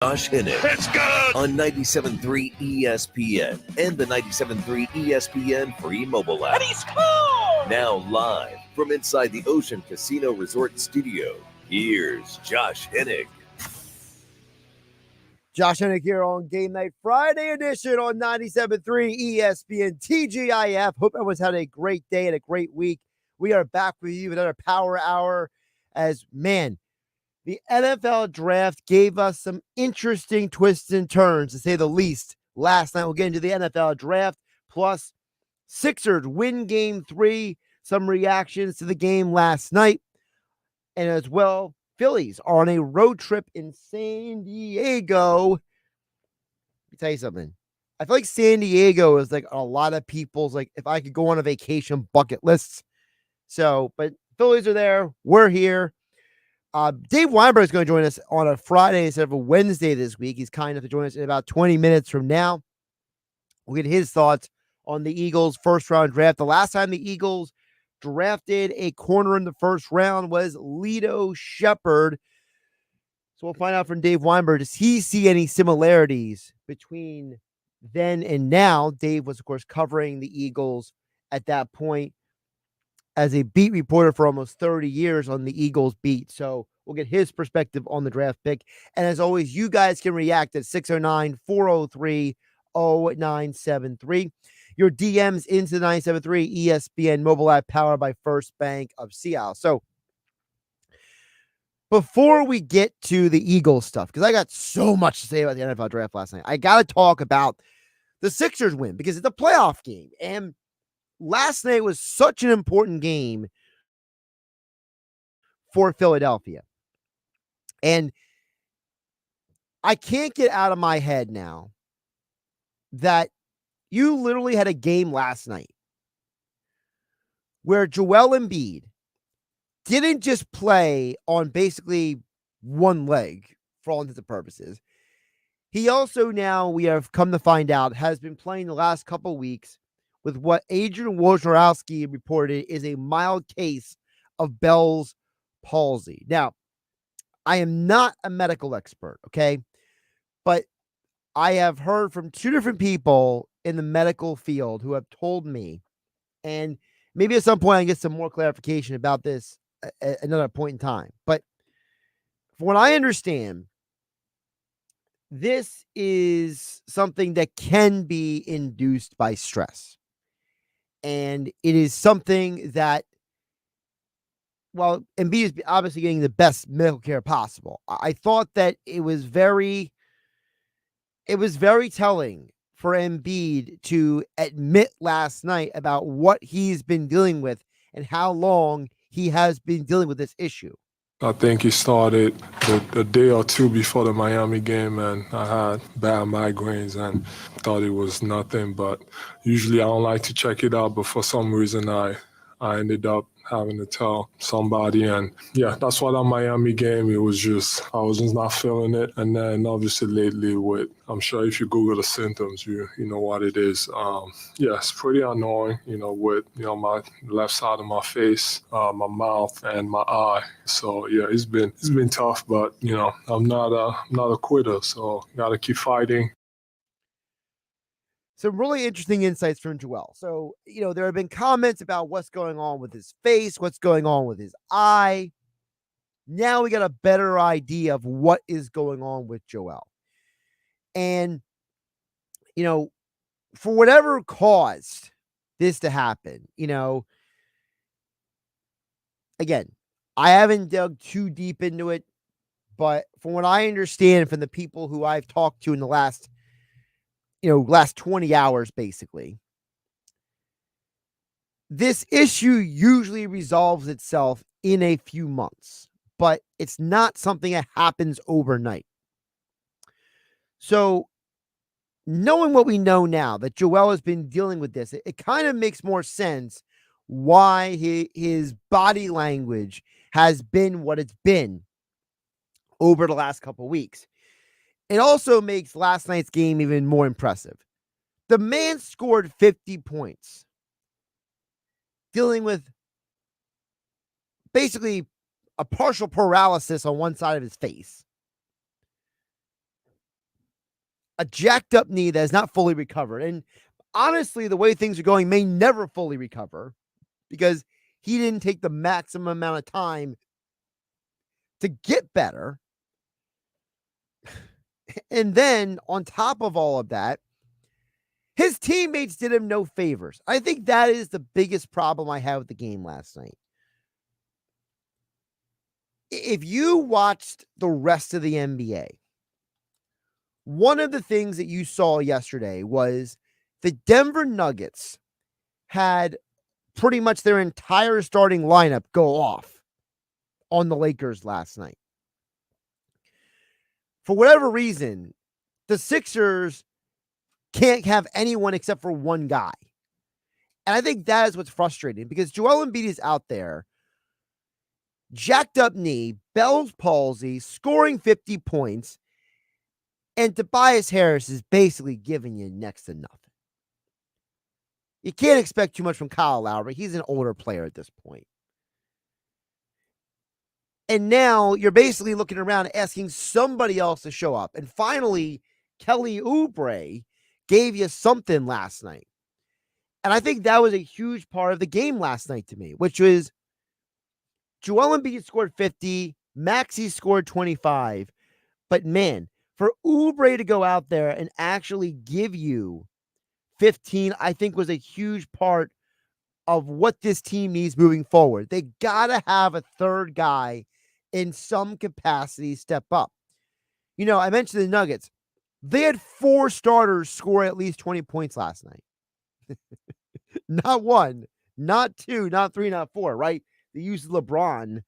Josh Hennig. It's good! On 97.3 ESPN and the 97.3 ESPN free mobile app. And he scored! Now live from inside the Ocean Casino Resort Studio, here's Josh Hennig. Josh Hennig here on Game Night Friday edition on 97.3 ESPN TGIF. Hope everyone's had a great day and a great week. We are back with you with another Power Hour as, man, the NFL draft gave us some interesting twists and turns, to say the least. Last night, we'll get into the NFL draft, plus Sixers win Game 3, some reactions to the game last night, and as well, Phillies are on a road trip in San Diego. Let me tell you something. I feel like San Diego is like a lot of people's, like, if I could go on a vacation bucket lists. So, but Phillies are there. We're here. Dave Weinberg is going to join us on a Friday instead of a Wednesday this week. He's kind enough to join us in about 20 minutes from now. We'll get his thoughts on the Eagles' first-round draft. The last time the Eagles drafted a corner in the first round was Lito Shepherd. So we'll find out from Dave Weinberg, does he see any similarities between then and now? Dave was, of course, covering the Eagles at that point as a beat reporter for almost 30 years on the Eagles beat. So we'll get his perspective on the draft pick. And as always, you guys can react at 609-403-0973. Your DMs into the 973 ESPN mobile app powered by First Bank of Seattle. So before we get to the Eagles stuff, because I got so much to say about the NFL draft last night, I got to talk about the Sixers win because it's a playoff game. And last night was such an important game for Philadelphia. And I can't get out of my head now that you literally had a game last night where Joel Embiid didn't just play on basically one leg for all intents and purposes. He also now, we have come to find out, has been playing the last couple weeks with what Adrian Wojnarowski reported is a mild case of Bell's palsy. Now, I am not a medical expert, okay? But I have heard from two different people in the medical field who have told me, and maybe at some point I can get some more clarification about this at another point in time. But from what I understand, this is something that can be induced by stress. And it is something that, well, Embiid is obviously getting the best medical care possible. I thought that it was very telling for Embiid to admit last night about what he's been dealing with and how long he has been dealing with this issue. I think he started the day or two before the Miami game, and I had bad migraines and thought it was nothing. But usually I don't like to check it out, but for some reason I ended up having to tell somebody. And yeah, that's why that Miami game, I was just not feeling it. And then obviously lately I'm sure if you Google the symptoms, you know what it is. Yeah, it's pretty annoying, with, my left side of my face, my mouth and my eye. So yeah, it's been tough, but I'm not a quitter. So got to keep fighting. Some really interesting insights from Joel. So, there have been comments about what's going on with his face, what's going on with his eye. Now we got a better idea of what is going on with Joel. And, for whatever caused this to happen, again, I haven't dug too deep into it, but from what I understand from the people who I've talked to in the last 20 hours, basically, this issue usually resolves itself in a few months, but it's not something that happens overnight. So knowing what we know now, that Joel has been dealing with this, it kind of makes more sense why his body language has been what it's been over the last couple of weeks. It also makes last night's game even more impressive. The man scored 50 points, dealing with basically a partial paralysis on one side of his face. a jacked up knee that is not fully recovered. And honestly, the way things are going may never fully recover because he didn't take the maximum amount of time to get better. And then on top of all of that, his teammates did him no favors. I think that is the biggest problem I had with the game last night. If you watched the rest of the NBA, one of the things that you saw yesterday was the Denver Nuggets had pretty much their entire starting lineup go off on the Lakers last night. For whatever reason, the Sixers can't have anyone except for one guy. And I think that is what's frustrating because Joel Embiid is out there, jacked up knee, Bell's palsy, scoring 50 points, and Tobias Harris is basically giving you next to nothing. You can't expect too much from Kyle Lowry. He's an older player at this point. And now you're basically looking around asking somebody else to show up. And finally, Kelly Oubre gave you something last night. And I think that was a huge part of the game last night to me, which was Joel Embiid scored 50, Maxey scored 25. But man, for Oubre to go out there and actually give you 15, I think was a huge part of what this team needs moving forward. They got to have a third guy in some capacity step up. You know, I mentioned the Nuggets. They had 4 starters score at least 20 points last night. Not 1, not 2, not 3, not 4, right? They used LeBron,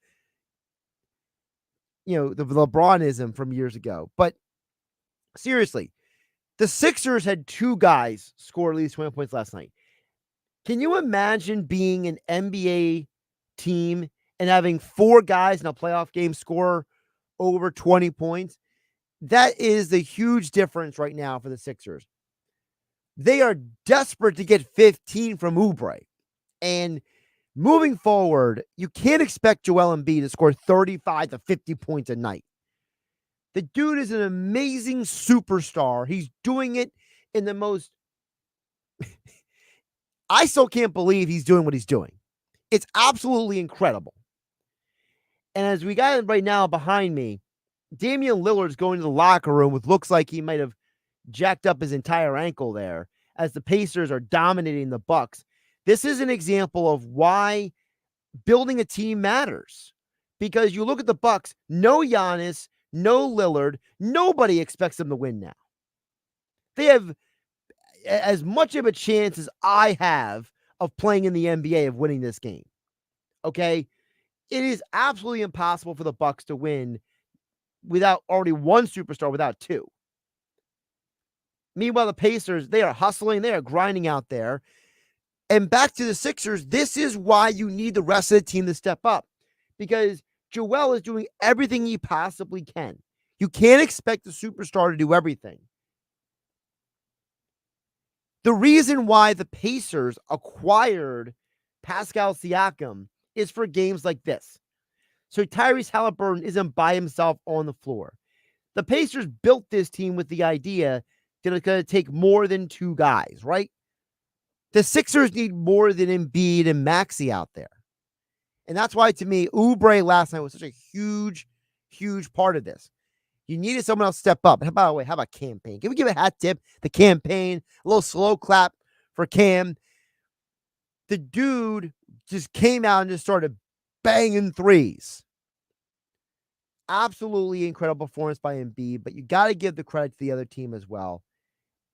you know, the LeBronism from years ago. But seriously, the Sixers had 2 guys score at least 20 points last night. Can you imagine being an NBA team and having 4 guys in a playoff game score over 20 points? That is the huge difference right now for the Sixers. They are desperate to get 15 from Oubre. And moving forward, you can't expect Joel Embiid to score 35 to 50 points a night. The dude is an amazing superstar. He's doing it in the most... I still can't believe he's doing what he's doing. It's absolutely incredible. And as we got right now behind me, Damian Lillard's going to the locker room with looks like he might have jacked up his entire ankle there as the Pacers are dominating the Bucks. This is an example of why building a team matters. Because you look at the Bucks, no Giannis, no Lillard, nobody expects them to win now. They have as much of a chance as I have of playing in the NBA of winning this game. Okay? It is absolutely impossible for the Bucks to win without already one superstar, without 2. Meanwhile, the Pacers, they are hustling, they are grinding out there. And back to the Sixers, this is why you need the rest of the team to step up. Because Joel is doing everything he possibly can. You can't expect the superstar to do everything. The reason why the Pacers acquired Pascal Siakam is for games like this. So Tyrese Halliburton isn't by himself on the floor. The Pacers built this team with the idea that it's going to take more than 2 guys, right? The Sixers need more than Embiid and Maxey out there. And that's why, to me, Oubre last night was such a huge, huge part of this. You needed someone else to step up. And how about campaign? Can we give a hat tip? The campaign, a little slow clap for Cam. The dude just came out and just started banging threes. Absolutely incredible performance by Embiid, but you got to give the credit to the other team as well.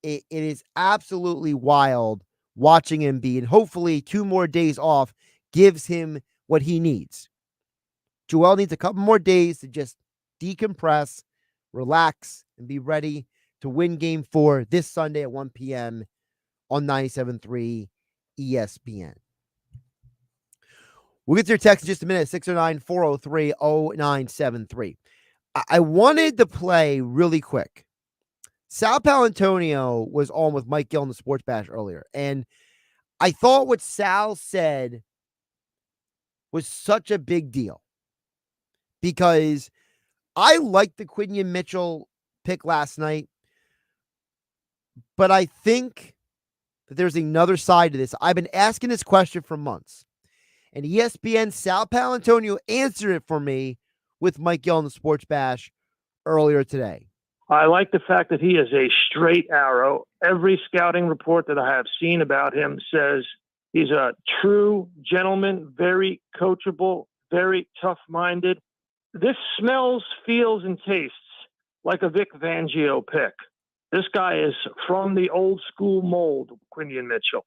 It is absolutely wild watching Embiid. Hopefully 2 more days off gives him what he needs. Joel needs a couple more days to just decompress, relax, and be ready to win Game 4 this Sunday at 1 p.m. on 97.3 ESPN. We'll get to your text in just a minute, 609-403-0973. I wanted to play really quick. Sal Palantonio was on with Mike Gill in the Sports Bash earlier, and I thought what Sal said was such a big deal because I liked the Quinyon Mitchell pick last night, But I think that there's another side to this. I've been asking this question for months, and ESPN Sal Palantonio answered it for me with Mike Gill on the Sports Bash earlier today. I like the fact that he is a straight arrow. Every scouting report that I have seen about him says he's a true gentleman, very coachable, very tough-minded. This smells, feels, and tastes like a Vic Fangio pick. This guy is from the old school mold, Quinyon Mitchell.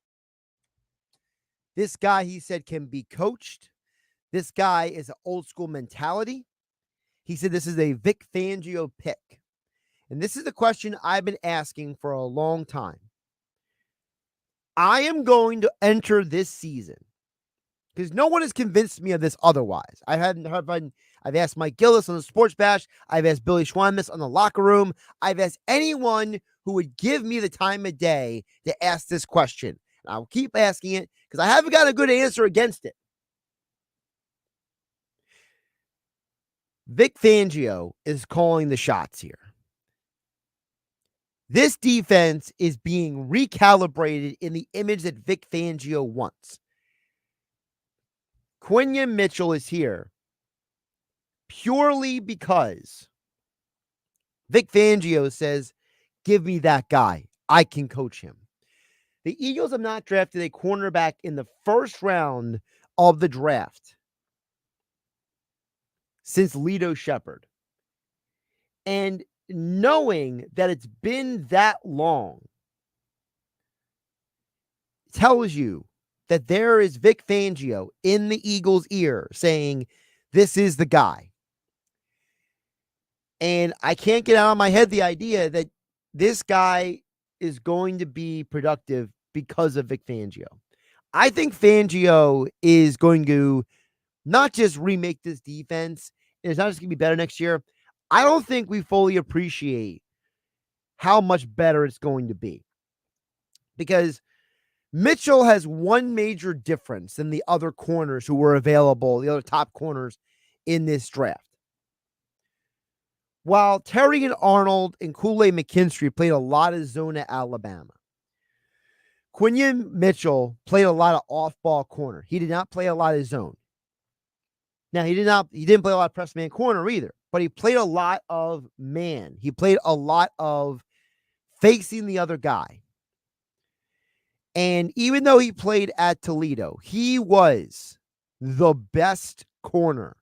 This guy, he said, can be coached. This guy is an old school mentality. He said this is a Vic Fangio pick. And this is the question I've been asking for a long time. I am going to enter this season because no one has convinced me of this otherwise. I've asked Mike Gillis on the Sports Bash. I've asked Billy Schweinmus on the Locker Room. I've asked anyone who would give me the time of day to ask this question. And I'll keep asking it because I haven't got a good answer against it. Vic Fangio is calling the shots here. This defense is being recalibrated in the image that Vic Fangio wants. Quinyon Mitchell is here purely because Vic Fangio says, give me that guy. I can coach him. The Eagles have not drafted a cornerback in the first round of the draft since Lito Shepherd. And knowing that it's been that long tells you that there is Vic Fangio in the Eagles' ear saying, this is the guy. And I can't get out of my head the idea that this guy is going to be productive because of Vic Fangio. I think Fangio is going to not just remake this defense, and it's not just going to be better next year. I don't think we fully appreciate how much better it's going to be. Because Mitchell has one major difference than the other corners who were available, the other top corners in this draft. While Terry and Arnold and Kool-Aid McKinstry played a lot of zone at Alabama, Quinyon Mitchell played a lot of off-ball corner. He did not play a lot of zone. Now, he didn't play a lot of press man corner either, but he played a lot of man. He played a lot of facing the other guy. And even though he played at Toledo, he was the best corner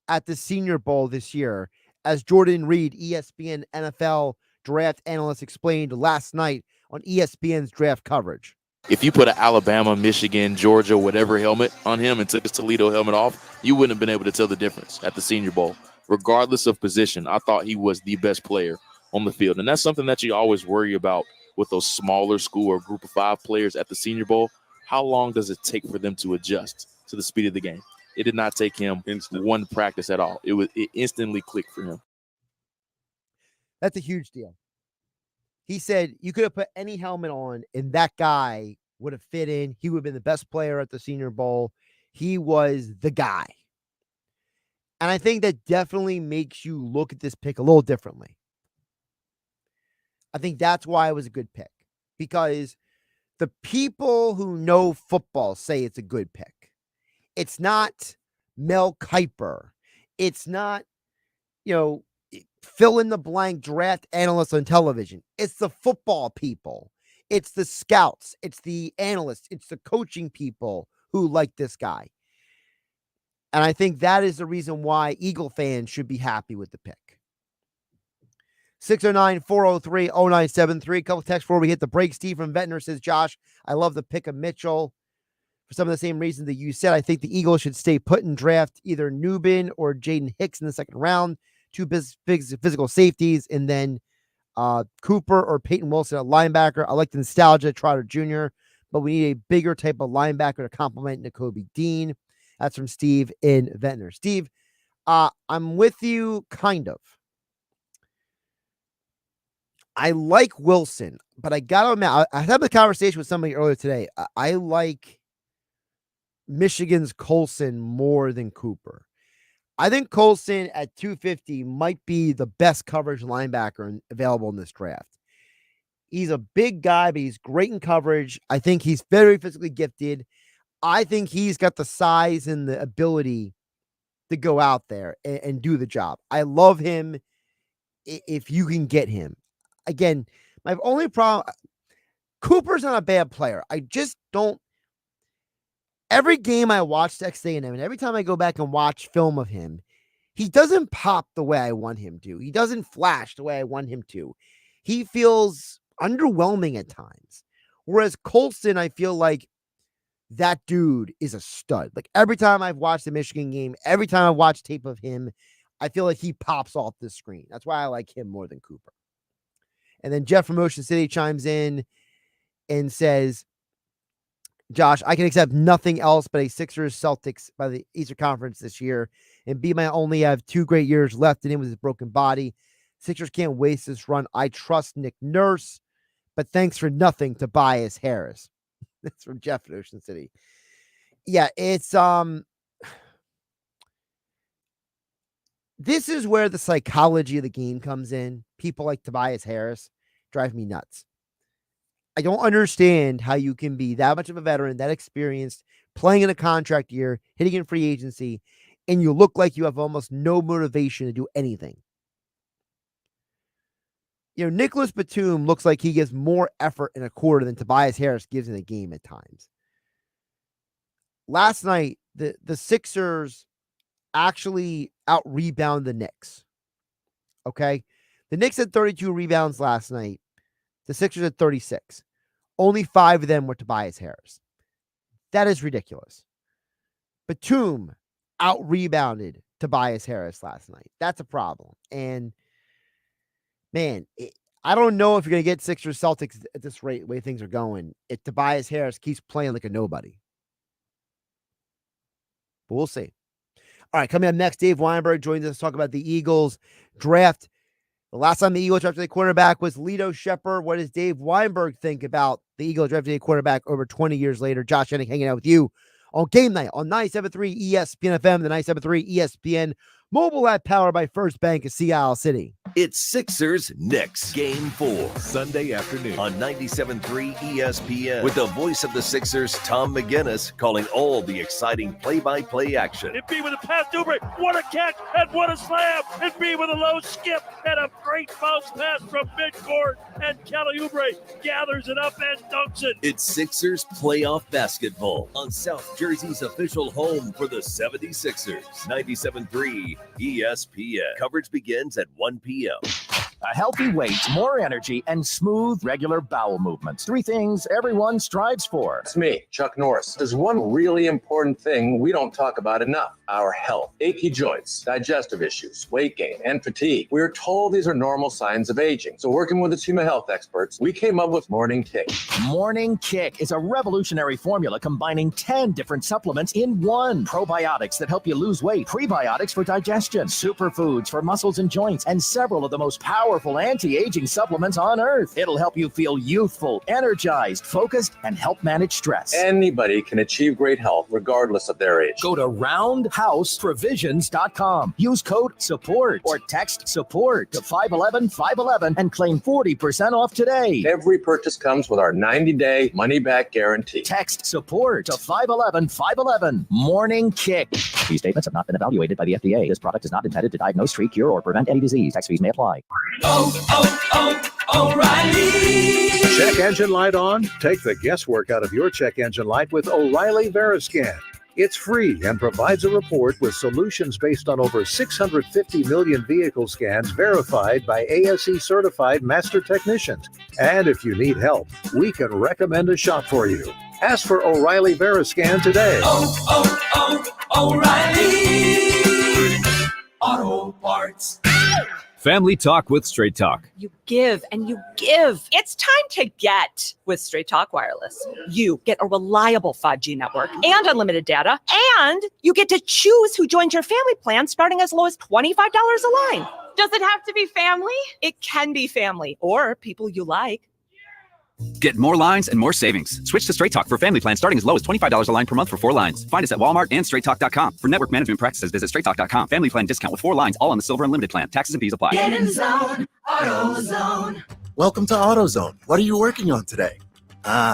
at the Senior Bowl this year, as Jordan Reed, ESPN NFL draft analyst, explained last night on ESPN's draft coverage. If you put an Alabama, Michigan, Georgia, whatever helmet on him and took his Toledo helmet off, you wouldn't have been able to tell the difference at the Senior Bowl. Regardless of position, I thought he was the best player on the field. And that's something that you always worry about with those smaller school or group of five players at the Senior Bowl. How long does it take for them to adjust to the speed of the game? It did not take him one practice at all. It instantly clicked for him. That's a huge deal. He said you could have put any helmet on and that guy would have fit in. He would have been the best player at the Senior Bowl. He was the guy. And I think that definitely makes you look at this pick a little differently. I think that's why it was a good pick, because the people who know football say it's a good pick. It's not Mel Kiper. It's not, fill in the blank draft analysts on television. It's the football people. It's the scouts. It's the analysts. It's the coaching people who like this guy. And I think that is the reason why Eagle fans should be happy with the pick. 609-403-0973. A couple texts before we hit the break. Steve from Ventnor says, Josh, I love the pick of Mitchell for some of the same reasons that you said. I think the Eagles should stay put and draft either Nubin or Jaden Hicks in the second round. Two big physical safeties, and then Cooper or Peyton Wilson at linebacker. I like the nostalgia, Trotter Jr., but we need a bigger type of linebacker to complement Nakobe Dean. That's from Steve in Ventnor. Steve, I'm with you, kind of. I like Wilson, but I got to admit, I had a conversation with somebody earlier today. I like Michigan's Colson more than Cooper. I think Colson at 250 might be the best coverage linebacker available in this draft. He's a big guy, but he's great in coverage. I think he's very physically gifted. I think he's got the size and the ability to go out there and do the job. I love him if you can get him. Again, my only problem, Cooper's not a bad player. I just don't. Every game I watch Texas A&M, and every time I go back and watch film of him, he doesn't pop the way I want him to. He doesn't flash the way I want him to. He feels underwhelming at times. Whereas Colston, I feel like that dude is a stud. Like every time I've watched the Michigan game, every time I watch tape of him, I feel like he pops off the screen. That's why I like him more than Cooper. And then Jeff from Ocean City chimes in and says, Josh, I can accept nothing else but a Sixers Celtics by the Eastern Conference this year. And B might only have 2 great years left in him with his broken body. Sixers can't waste this run. I trust Nick Nurse, but thanks for nothing, Tobias Harris. That's from Jeff in Ocean City. Yeah, it's this is where the psychology of the game comes in. People like Tobias Harris drive me nuts. I don't understand how you can be that much of a veteran, that experienced, playing in a contract year, hitting in free agency, and you look like you have almost no motivation to do anything. You know, Nicholas Batum looks like he gives more effort in a quarter than Tobias Harris gives in a game at times. Last night, the Sixers actually out-rebound the Knicks. Okay? The Knicks had 32 rebounds last night. The Sixers had 36. Only 5 of them were Tobias Harris. That is ridiculous. Batum out-rebounded Tobias Harris last night. That's a problem. And, man, I don't know if you're going to get Sixers Celtics at this rate, the way things are going, if Tobias Harris keeps playing like a nobody. But we'll see. All right, coming up next, Dave Weinberg joins us to talk about the Eagles draft. The last time the Eagles drafted a quarterback was Lito Shepherd. What does Dave Weinberg think about the Eagles drafting a quarterback over 20 years later? Josh Hennig hanging out with you on Game Night on 97.3 ESPN FM, the 97.3 ESPN mobile app powered by First Bank of Sea Isle City. It's Sixers Knicks Game 4, Sunday afternoon on 97.3 ESPN with the voice of the Sixers, Tom McGinnis, calling all the exciting play-by-play action. And B with a pass to Oubre. What a catch and what a slam. And B with a low skip and a great bounce pass from midcourt. And Kelly Oubre gathers it up and dunks it. It's Sixers playoff basketball on South Jersey's official home for the 76ers. 97.3 ESPN. Coverage begins at 1 p.m. A healthy weight, more energy, and smooth, regular bowel movements. 3 things everyone strives for. It's me, Chuck Norris. There's one really important thing we don't talk about enough: our health. Achy joints, digestive issues, weight gain, and fatigue. We're told these are normal signs of aging. So working with a team of health experts, we came up with Morning Kick. Morning Kick is a revolutionary formula combining 10 different supplements in one. Probiotics that help you lose weight, prebiotics for digestion, superfoods for muscles and joints, and several of the most powerful anti-aging supplements on earth. It'll help you feel youthful, energized, focused, and help manage stress. Anybody can achieve great health regardless of their age. Go to roundhouseprovisions.com. Use code SUPPORT or text SUPPORT to 511-511 and claim 40% off today. Every purchase comes with our 90-day money-back guarantee. Text SUPPORT to 511-511. Morning Kick. These statements have not been evaluated by the FDA. This product is not intended to diagnose, treat, cure, or prevent any disease. Tax fees may apply. O'Reilly. Check engine light on? Take the guesswork out of your check engine light with O'Reilly Veriscan. It's free and provides a report with solutions based on over 650 million vehicle scans verified by ASE certified master technicians. And if you need help, we can recommend a shop for you. Ask for O'Reilly Veriscan today. O'Reilly Auto Parts. Family Talk with Straight Talk. You give and you give. It's time to get with Straight Talk Wireless. You get a reliable 5G network and unlimited data, and you get to choose who joins your family plan starting as low as $25 a line. Does it have to be family? It can be family or people you like. Get more lines and more savings. Switch to Straight Talk for family plans starting as low as $25 a line per month for 4 lines. Find us at Walmart and straighttalk.com. For network management practices, visit straighttalk.com. Family plan discount with 4 lines, all on the Silver Unlimited plan. Taxes and fees apply. Get in zone, AutoZone. Welcome to AutoZone. What are you working on today?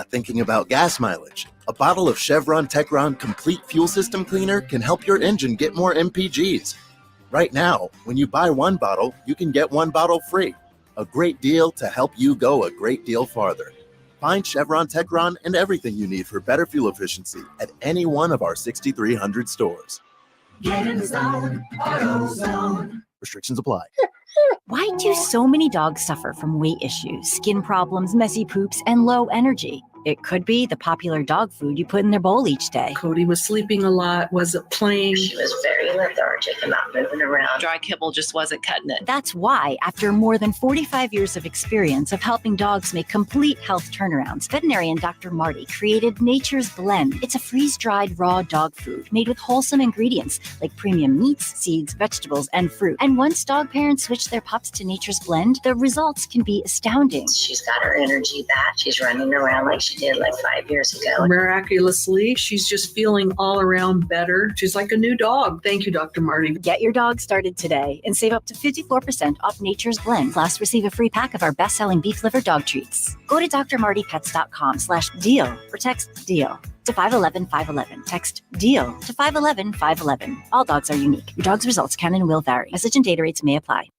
Thinking about gas mileage. A bottle of Chevron Techron Complete Fuel System Cleaner can help your engine get more MPGs. Right now, when you buy one bottle, you can get one bottle free. A great deal to help you go a great deal farther. Find Chevron Techron and everything you need for better fuel efficiency at any one of our 6,300 stores. Get in the zone, AutoZone. Restrictions apply. Why do so many dogs suffer from weight issues, skin problems, messy poops, and low energy? It could be the popular dog food you put in their bowl each day. Cody was sleeping a lot, wasn't playing. She was very lethargic and not moving around. Dry kibble just wasn't cutting it. That's why, after more than 45 years of experience of helping dogs make complete health turnarounds, veterinarian Dr. Marty created Nature's Blend. It's a freeze-dried raw dog food made with wholesome ingredients like premium meats, seeds, vegetables, and fruit. And once dog parents switch their pups to Nature's Blend, the results can be astounding. She's got her energy back. She's running around like she did like 5 years ago. Miraculously, she's just feeling all around better. She's like a new dog. Thank you, Dr. Marty. Get your dog started today and save up to 54% off Nature's Blend. Plus, receive a free pack of our best-selling beef liver dog treats. Go to drmartypets.com/deal or text DEAL to 511-511. Text DEAL to 511-511. All dogs are unique. Your dog's results can and will vary. Message and data rates may apply.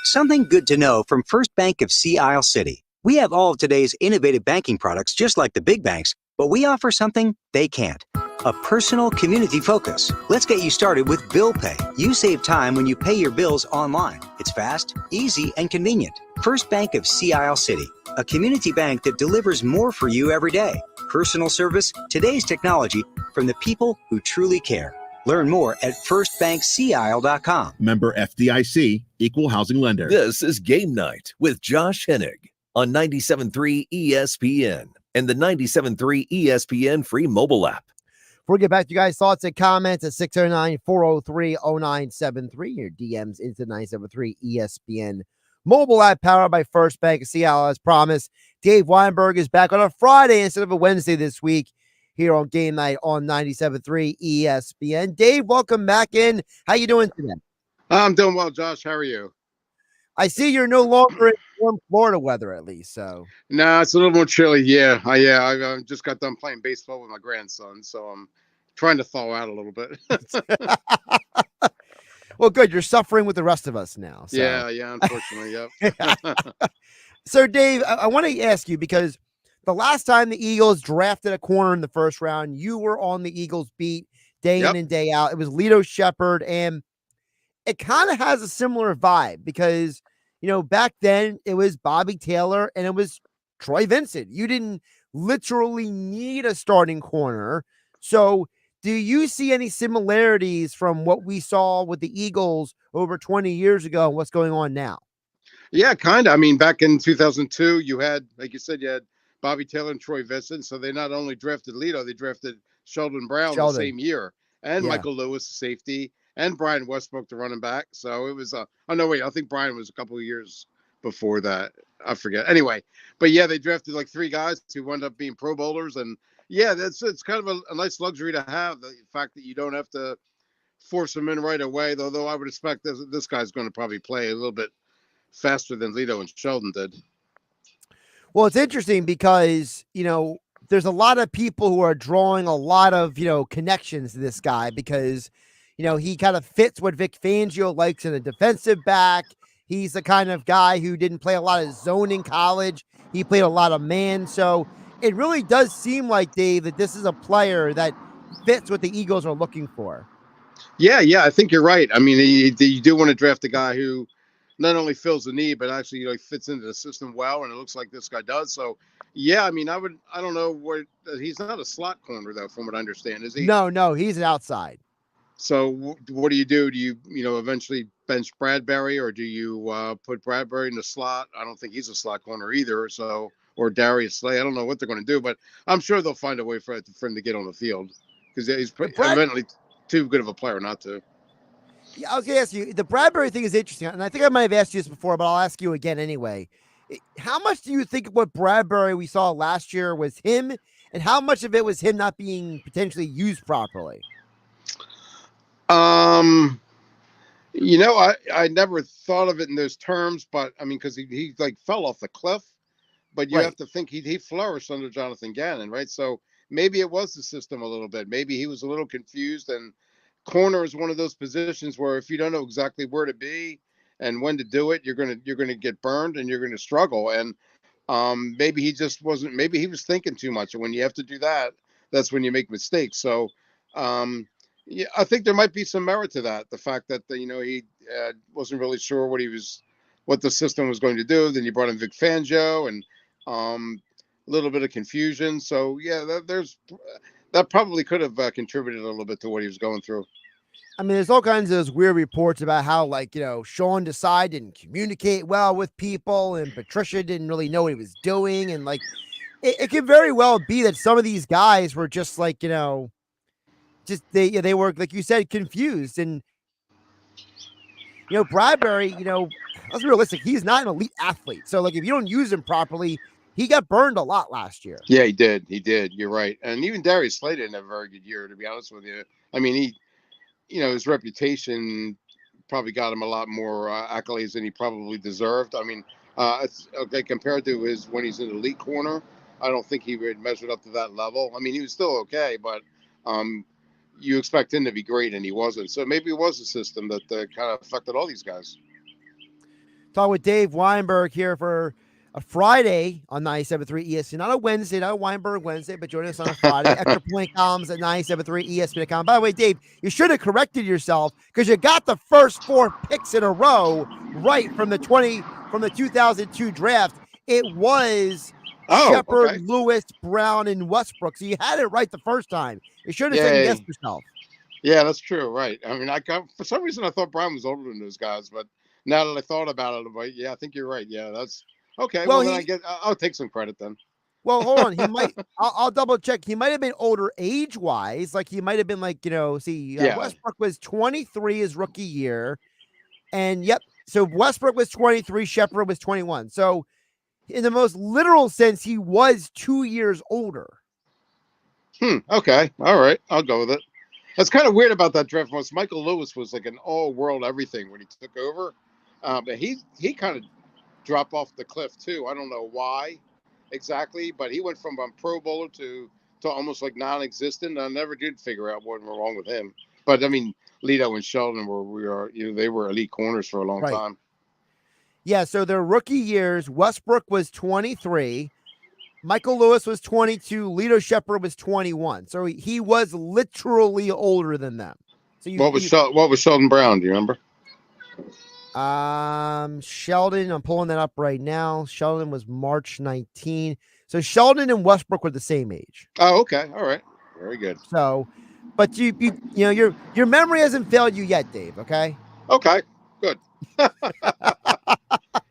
Something good to know from First Bank of Sea Isle City. We have all of today's innovative banking products just like the big banks, but we offer something they can't. A personal community focus. Let's get you started with Bill Pay. You save time when you pay your bills online. It's fast, easy, and convenient. First Bank of Sea Isle City. A community bank that delivers more for you every day. Personal service, today's technology, from the people who truly care. Learn more at firstbankseaisle.com. Member FDIC, Equal Housing Lender. This is Game Night with Josh Hennig on 97.3 ESPN and the 97.3 ESPN free mobile app. Before we get back to you guys' thoughts and comments at 609-403-0973, your DMs into 97.3 ESPN mobile app powered by First Bank of Seattle. As promised, Dave Weinberg is back on a Friday instead of a Wednesday this week here on Game Night on 97.3 ESPN. Dave, welcome back in. How you doing today? I'm doing well, Josh. How are you? I see you're no longer in warm Florida weather, at least. So no, it's a little more chilly. Yeah, I just got done playing baseball with my grandson, so I'm trying to thaw out a little bit. Well, good. You're suffering with the rest of us now. So. Yeah, unfortunately, yep. So, Dave, I want to ask you, because the last time the Eagles drafted a corner in the first round, you were on the Eagles beat day in and day out. It was Lito Shepherd, and it kind of has a similar vibe because, you know, back then it was Bobby Taylor and it was Troy Vincent. You didn't literally need a starting corner. So do you see any similarities from what we saw with the Eagles over 20 years ago and what's going on now? Yeah, kind of. I mean, back in 2002, you had, like you said, you had Bobby Taylor and Troy Vincent. So they not only drafted Lito, they drafted Sheldon Brown the same year, and Michael Lewis, the safety, and Brian Westbrook, the running back. So it was I think Brian was a couple of years before that. I forget. Anyway, but yeah, they drafted like three guys who wound up being Pro Bowlers. And yeah, it's kind of a nice luxury to have, the fact that you don't have to force them in right away, although I would expect this guy's going to probably play a little bit faster than Lito and Sheldon did. Well, it's interesting because, you know, there's a lot of people who are drawing a lot of, you know, connections to this guy because, you know, he kind of fits what Vic Fangio likes in a defensive back. He's the kind of guy who didn't play a lot of zone in college. He played a lot of man. So it really does seem like, Dave, that this is a player that fits what the Eagles are looking for. Yeah, I think you're right. I mean, you do want to draft a guy who not only fills the need, but actually, you know, fits into the system well, and it looks like this guy does. So, yeah, I mean, I don't know what he's not a slot corner though, from what I understand, is he? No, he's an outside. So, what do? Do you eventually bench Bradbury, or do you put Bradbury in the slot? I don't think he's a slot corner either. So, or Darius Slay. I don't know what they're going to do, but I'm sure they'll find a way for him to get on the field because he's evidently too good of a player not to. Yeah, I was going to ask you, the Bradbury thing is interesting, and I think I might have asked you this before, but I'll ask you again anyway. How much do you think what Bradbury we saw last year was him, and how much of it was him not being potentially used properly? I never thought of it in those terms, but I mean, because he like fell off the cliff, but you have to think he flourished under Jonathan Gannon, right? So maybe it was the system a little bit. Maybe he was a little confused, and corner is one of those positions where if you don't know exactly where to be and when to do it, you're gonna get burned and you're gonna struggle. And maybe he just wasn't. Maybe he was thinking too much, and when you have to do that, that's when you make mistakes. So, yeah, I think there might be some merit to that. The fact that he wasn't really sure what the system was going to do. Then you brought in Vic Fangio, and a little bit of confusion. So yeah, that probably could have contributed a little bit to what he was going through. I mean, there's all kinds of those weird reports about how, Sean Desai didn't communicate well with people, and Patricia didn't really know what he was doing, and it could very well be that some of these guys were just they were, like you said, confused. And Bradbury, let's be realistic, he's not an elite athlete, so if you don't use him properly, he got burned a lot last year. Yeah, he did. You're right. And even Darius Slay didn't have a very good year, to be honest with you. I mean, his reputation probably got him a lot more accolades than he probably deserved. I mean, it's okay compared to when he's in the elite corner. I don't think he would measured up to that level. I mean, he was still okay, but you expect him to be great, and he wasn't. So maybe it was a system that kind of affected all these guys. Talk with Dave Weinberg here for a Friday on 97.3 ESPN. Not a Wednesday, not a Weinberg Wednesday, but join us on a Friday. Extra point columns at 97.3 ESPN.com. By the way, Dave, you should have corrected yourself because you got the first 4 picks in a row right from the 2002 draft. It was Shepard, okay. Lewis, Brown, and Westbrook. So you had it right the first time. You should have second-guessed yourself. Yeah, that's true. Right. I mean, for some reason I thought Brown was older than those guys, but now that I thought about it, I think you're right. Yeah, that's okay. Well, then I'll take some credit then. Well, hold on. He might. I'll double check. He might have been older age-wise. He might have been Westbrook was 23 his rookie year, and so Westbrook was 23, Shepard was 21. So, in the most literal sense, he was 2 years older. Okay. All right. I'll go with it. That's kind of weird about that draft. Once Michael Lewis was like an all-world everything when he took over, but he kind of dropped off the cliff too. I don't know why exactly, but he went from a Pro Bowler to almost like non-existent. I never did figure out what went wrong with him. But I mean, Lito and Sheldon they were elite corners for a long time. Yeah. So their rookie years, Westbrook was 23. Michael Lewis was 22. Lito Shepard was 21. So he was literally older than them. So what was Sheldon Brown? Do you remember? Sheldon, I'm pulling that up right now. Sheldon was March 19. So Sheldon and Westbrook were the same age. Oh, okay. All right. Very good. So, but your memory hasn't failed you yet, Dave. Okay. Okay. Good.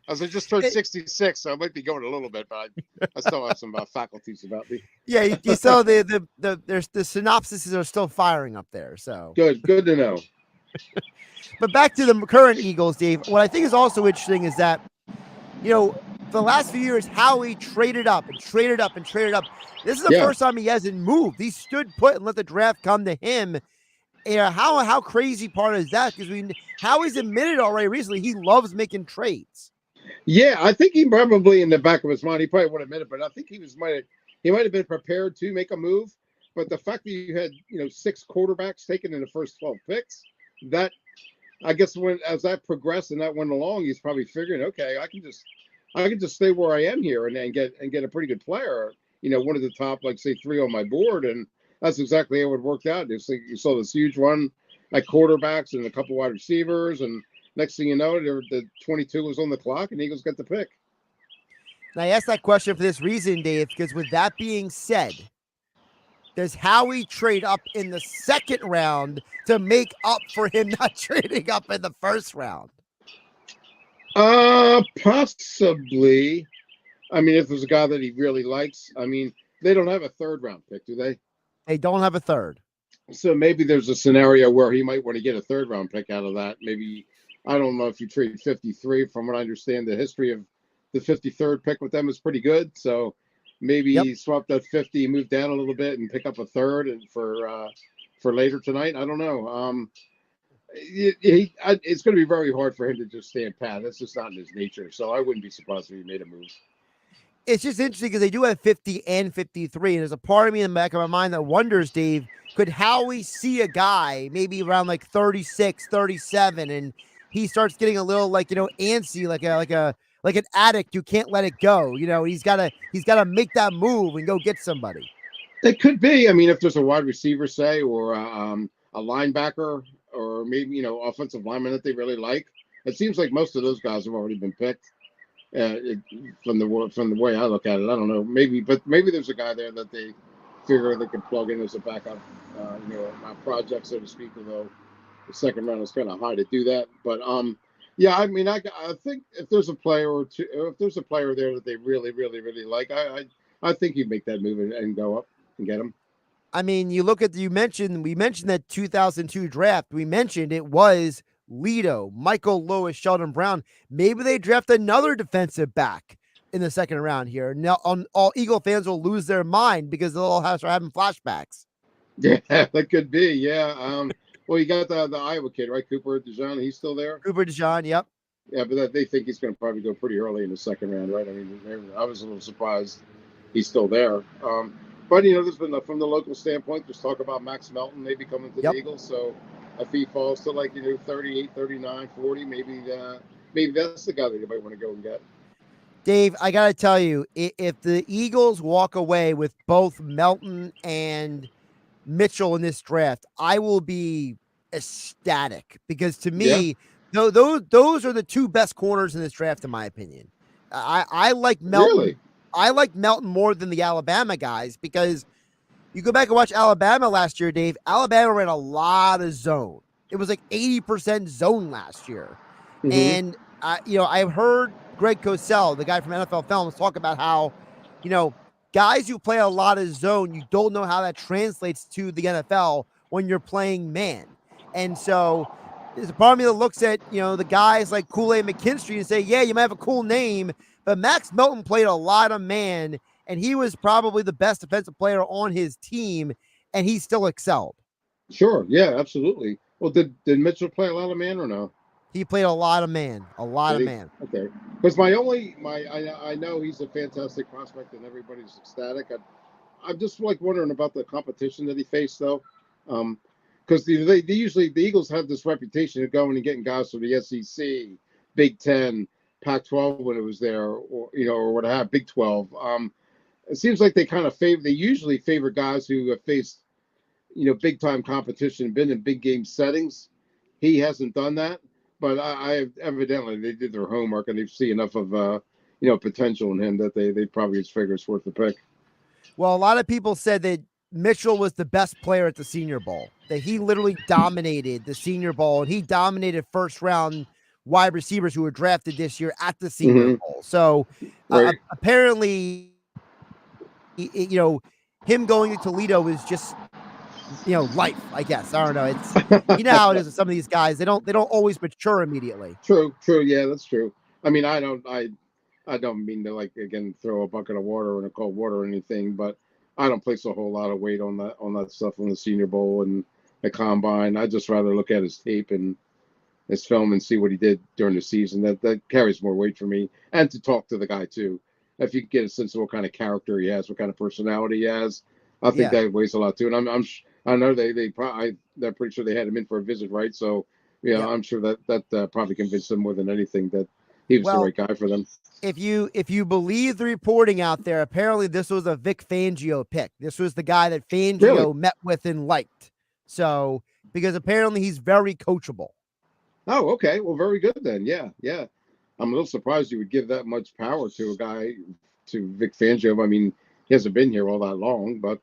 I just turned 66, so I might be going a little bit, but I still have some faculties about me. Yeah, you saw the synopsises are still firing up there. So good to know. But back to the current Eagles, Dave. What I think is also interesting is that, for the last few years, Howie traded up and traded up and traded up. This is the first time he hasn't moved. He stood put and let the draft come to him. How crazy part is that? Because Howie's admitted already recently he loves making trades. Yeah, I think he probably in the back of his mind, he probably wouldn't admit it, but I think he might have been prepared to make a move. But the fact that you had 6 quarterbacks taken in the first 12 picks, that I guess as that progressed and that went along, he's probably figuring, okay, I can just stay where I am here and get a pretty good player, one of the top, say 3 on my board, and that's exactly how it worked out. You saw this huge run at quarterbacks and a couple wide receivers, and next thing you know, the 22 was on the clock, and Eagles got the pick. Now, I asked that question for this reason, Dave, because with that being said, does Howie trade up in the second round to make up for him not trading up in the first round? Possibly. I mean, if there's a guy that he really likes. I mean, they don't have a 3rd round pick, do they? They don't have a 3rd. So maybe there's a scenario where he might want to get a 3rd round pick out of that. Maybe, I don't know if you trade 53. From what I understand, the history of the 53rd pick with them is pretty good. So maybe he swapped that 50, move down a little bit, and pick up a 3rd and for later tonight. I don't know. It's going to be very hard for him to just stand pat. That's just not in his nature. So I wouldn't be surprised if he made a move. It's just interesting because they do have 50 and 53. And there's a part of me in the back of my mind that wonders, Dave, could Howie see a guy maybe around like 36, 37, and he starts getting a little antsy, like an addict who can't let it go. He's gotta make that move and go get somebody. It could be. I mean, if there's a wide receiver, say, or a linebacker, or maybe offensive lineman that they really like. It seems like most of those guys have already been picked. From the way I look at it, I don't know. Maybe there's a guy there that they figure they can plug in as a backup, project, so to speak. Although the second round is kind of high to do that, but yeah. I mean, I think if there's a player or two, if there's a player there that they really, really, really like, I think you'd make that move and go up and get him. I mean, we mentioned that 2002 draft. We mentioned it was Lido, Michael Lewis, Sheldon Brown. Maybe they draft another defensive back in the second round here. Now, all Eagle fans will lose their mind because they'll all start having flashbacks. Yeah, that could be. Yeah. Well, you got the Iowa kid, right? Cooper DeJean. He's still there. Cooper DeJean. Yep. Yeah, but they think he's going to probably go pretty early in the second round, right? I mean, I was a little surprised he's still there. But there's been from the local standpoint, there's talk about Max Melton maybe coming to the Eagles. So if he falls to 38, 39, 40, maybe that's the guy that you might want to go and get. Dave, I got to tell you, if the Eagles walk away with both Melton and Mitchell in this draft, I will be ecstatic because to me, those are the two best corners in this draft, in my opinion. I like Melton. Really? I like Melton more than the Alabama guys because you go back and watch Alabama last year, Dave. Alabama ran a lot of zone. It was like 80% zone last year. Mm-hmm. And, I've heard Greg Cosell, the guy from NFL Films, talk about how, guys who play a lot of zone, you don't know how that translates to the NFL when you're playing man. And so there's a part of me that looks at, the guys like Kool-Aid McKinstry and say, yeah, you might have a cool name, but Max Melton played a lot of man, and he was probably the best defensive player on his team, and he still excelled. Sure. Yeah, absolutely. Well, did Mitchell play a lot of man or no? He played a lot of man. Okay. Because I know he's a fantastic prospect and everybody's ecstatic. I'm just wondering about the competition that he faced though. Because they usually, the Eagles have this reputation of going and getting guys from the SEC, Big Ten, Pac-12 when it was there, or what have Big 12. It seems like they usually favor guys who have faced, big time competition, been in big game settings. He hasn't done that, but I evidently they did their homework and they see enough of potential in him that they probably just figure it's worth the pick. Well, a lot of people said that Mitchell was the best player at the Senior Bowl, that he literally dominated the Senior Bowl, and he dominated first round wide receivers who were drafted this year at the Senior Bowl. So right. Apparently, him going to Toledo is just, life, I guess. I don't know. It's, how it is with some of these guys. They don't always mature immediately. True. Yeah, that's true. I mean, I don't mean to again throw a bucket of water in a cold water or anything, but I don't place a whole lot of weight on that stuff on the Senior Bowl and the combine. I just rather look at his tape and his film and see what he did during the season. That carries more weight for me, and to talk to the guy too. If you get a sense of what kind of character he has, what kind of personality he has, I think that weighs a lot too. And I know they're pretty sure they had him in for a visit, right? So I'm sure that probably convinced them more than anything that he was the right guy for them. If you believe the reporting out there, apparently this was a Vic Fangio pick. This was the guy that Fangio met with and liked. So because apparently he's very coachable. Oh, okay. Well, very good then. Yeah. I'm a little surprised you would give that much power to a guy, to Vic Fangio. I mean, he hasn't been here all that long, but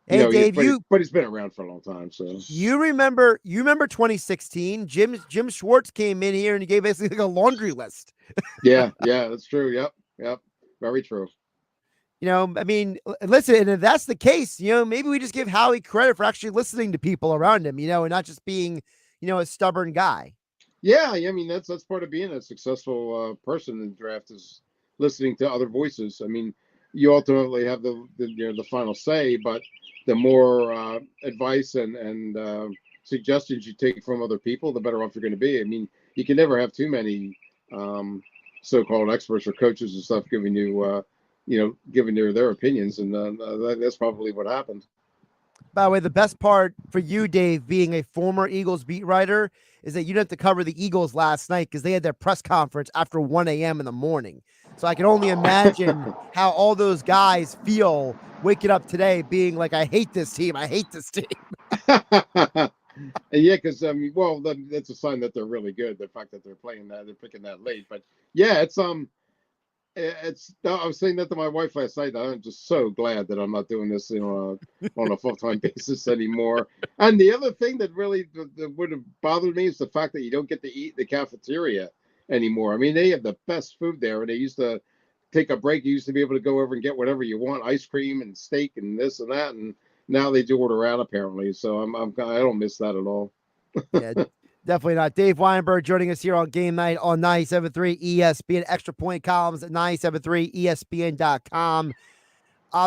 hey, Dave, but he's been around for a long time. So you remember 2016? Jim Schwartz came in here and he gave basically a laundry list. yeah, that's true. Yep, very true. I mean, listen, and if that's the case, maybe we just give Howie credit for actually listening to people around him, and not just being, a stubborn guy. Yeah, I mean, that's part of being a successful person in the draft is listening to other voices. I mean, you ultimately have the final say, but the more advice and suggestions you take from other people, the better off you're going to be. I mean, you can never have too many so-called experts or coaches and stuff giving you, giving their opinions, and that's probably what happened. By the way, the best part for you, Dave, being a former Eagles beat writer, is that you didn't have to cover the Eagles last night because they had their press conference after 1 a.m. in the morning. So I can only imagine how all those guys feel waking up today being like, I hate this team. I hate this team. Yeah, because that's a sign that they're really good. The fact that they're picking that late. But yeah, it's I was saying that to my wife last night. I'm just so glad that I'm not doing this, on a full-time basis anymore. And the other thing that really that would have bothered me is the fact that you don't get to eat in the cafeteria anymore. I mean, they have the best food there, and they used to take a break. You used to be able to go over and get whatever you want, ice cream and steak and this and that, and now they do order out apparently. So I don't miss that at all. Yeah, definitely not. Dave Weinberg joining us here on Game Night on 97.3 ESPN. Extra point columns at 97.3ESPN.com.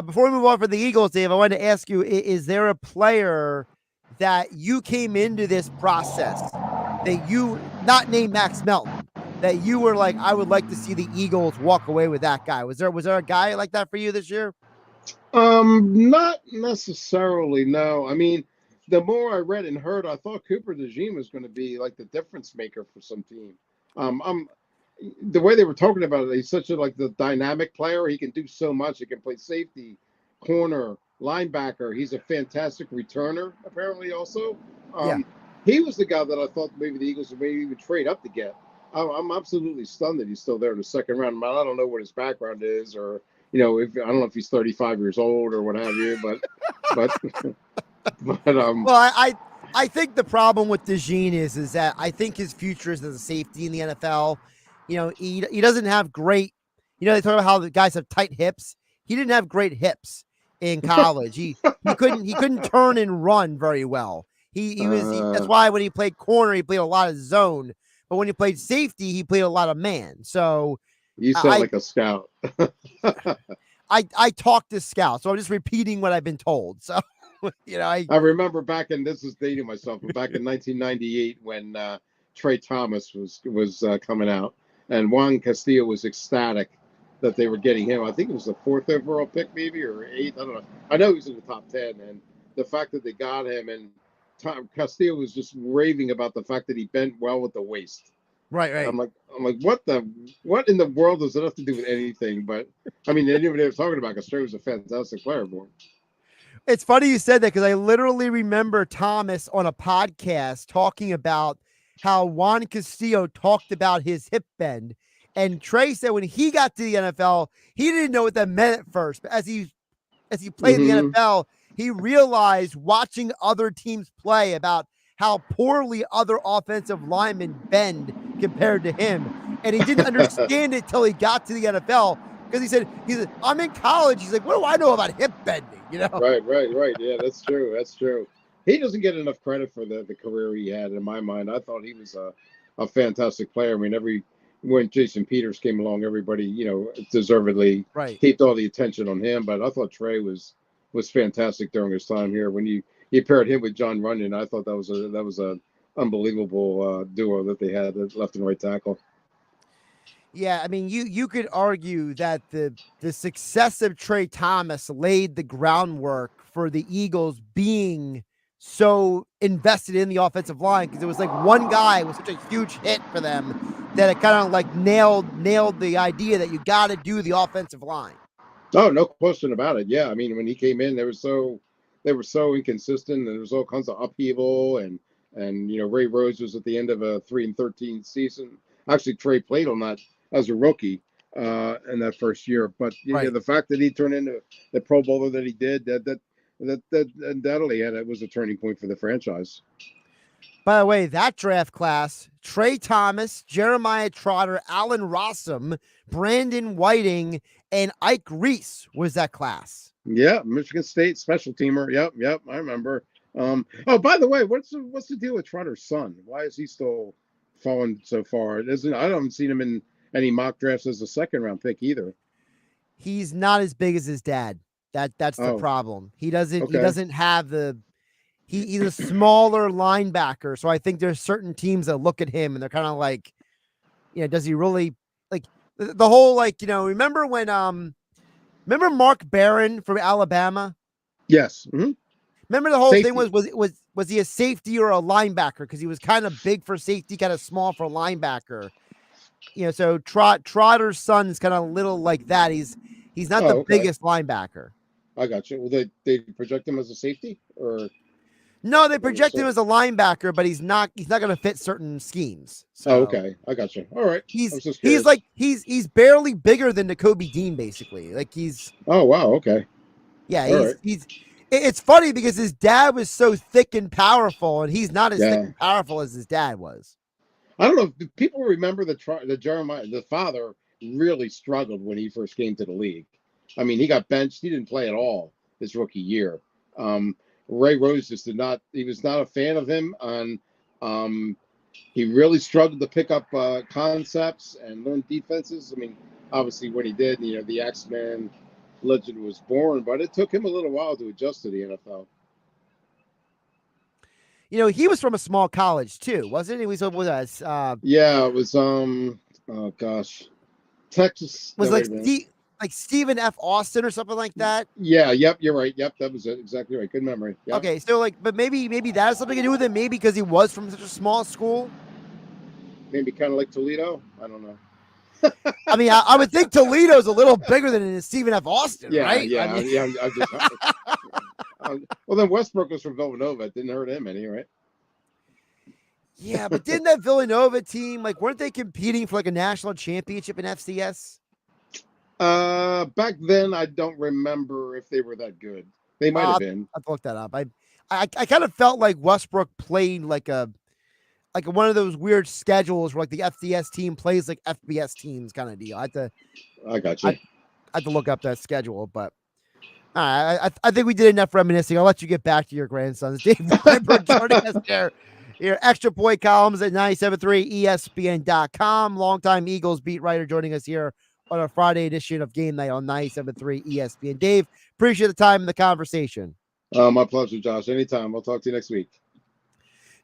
Before we move on for the Eagles, Dave, I wanted to ask you, is there a player that you came into this process that you, not named Max Melton, that you were like, I would like to see the Eagles walk away with that guy? Was there a guy like that for you this year? Not necessarily, no. I mean, the more I read and heard, I thought Cooper DeJean was going to be like the difference maker for some team. The way they were talking about it, he's such the dynamic player. He can do so much. He can play safety, corner, linebacker. He's a fantastic returner, apparently also. He was the guy that I thought maybe the Eagles would maybe even trade up to get. I'm absolutely stunned that he's still there in the second round. I don't know what his background is, or I don't know if he's 35 years old or what have you, but well, I think the problem with DeJean is that I think his future is as a safety in the NFL. He doesn't have great. They talk about how the guys have tight hips. He didn't have great hips in college. He couldn't turn and run very well. That's why when he played corner, he played a lot of zone. But when he played safety, he played a lot of man. So you sound like a scout. I talk to scouts, so I'm just repeating what I've been told. So I remember this is dating myself, but back in 1998 when Trey Thomas was coming out, and Juan Castillo was ecstatic that they were getting him. I think it was the 4th overall pick, maybe, or 8th. I don't know. I know he was in the top 10, and the fact that they got him, and Castillo was just raving about the fact that he bent well with the waist. Right. I'm like, what in the world does it have to do with anything? But I mean, they were talking about Castillo was a fantastic player, boy. It's funny you said that because I literally remember Thomas on a podcast talking about how Juan Castillo talked about his hip bend. And Trey said when he got to the NFL, he didn't know what that meant at first. But as he played in the NFL, he realized watching other teams play about how poorly other offensive linemen bend compared to him. And he didn't understand it till he got to the NFL. Because he said, I'm in college. He's like, what do I know about hip bending? Right. Yeah, that's true. That's true. He doesn't get enough credit for the career he had. In my mind, I thought he was a fantastic player. I mean, when Jason Peters came along, everybody, deservedly heaped all the attention on him. But I thought Trey was fantastic during his time here. When you paired him with John Runyon, I thought that was a unbelievable duo that they had at left and right tackle. Yeah, I mean, you could argue that the success of Trey Thomas laid the groundwork for the Eagles being so invested in the offensive line, because it was like one guy was such a huge hit for them that it kind of like nailed the idea that you got to do the offensive line. Oh, no question about it. Yeah, I mean, when he came in, they were so inconsistent, and there was all kinds of upheaval, and Ray Rose was at the end of a 3-13 season. Actually, Trey played on that as a rookie in that first year, but the fact that he turned into the Pro Bowler that he did, that undoubtedly was a turning point for the franchise. By the way, that draft class: Trey Thomas, Jeremiah Trotter, Allen Rossum, Brandon Whiting, and Ike Reese was that class. Yeah, Michigan State special teamer. Yep, I remember. By the way, what's the deal with Trotter's son? Why is he still falling so far? I haven't seen him in any mock drafts as a 2nd round pick either. He's not as big as his dad. That's the problem. He doesn't have he's a smaller linebacker. So I think there's certain teams that look at him and they're kind of like, does he really like the whole remember when remember Mark Barron from Alabama? Yes. Mm-hmm. Remember the whole Safety. thing was he a safety or a linebacker? Because he was kind of big for safety, kind of small for linebacker. So Trotter's son is kind of little like that. He's not the biggest linebacker. I got you. Well, they project him as a safety, or no? They project him as a linebacker, but he's not going to fit certain schemes. So okay, I got you. All right, he's like he's barely bigger than Nakobe Dean, basically. Like he's. Oh wow, okay. Yeah, he's. It's funny because his dad was so thick and powerful, and he's not as thick and powerful as his dad was. I don't know if people remember the Jeremiah, the father really struggled when he first came to the league. I mean, he got benched. He didn't play at all his rookie year. Ray Rose just he was not a fan of him. He really struggled to pick up concepts and learn defenses. I mean, obviously when he did, the X-Men legend was born, but it took him a little while to adjust to the NFL. He was from a small college too, wasn't he? He was with us. Yeah, it was. Oh gosh, Texas. Was like Stephen F. Austin or something like that. Yeah. Yep. You're right. Yep. That was exactly right. Good memory. Yep. Okay. So but maybe that has something to do with it. Maybe because he was from such a small school. Maybe kind of like Toledo. I don't know. I mean, I would think Toledo's a little bigger than Stephen F. Austin, right? Yeah, I mean... yeah. Well, then Westbrook was from Villanova. It didn't hurt him any, right? Yeah, but didn't that Villanova team, weren't they competing for a national championship in FCS? Back then, I don't remember if they were that good. They might have been. I've looked that up. I kind of felt like Westbrook played like one of those weird schedules where the FCS team plays like FBS teams kind of deal. I got you. I had to look up that schedule, but I think we did enough reminiscing. I'll let you get back to your grandsons. Dave Weinberg joining us there. Your extra point columns at 97.3 ESPN.com. Longtime Eagles beat writer joining us here on a Friday edition of Game Night on 97.3 ESPN. Dave, appreciate the time and the conversation. My pleasure, Josh. Anytime. We'll talk to you next week.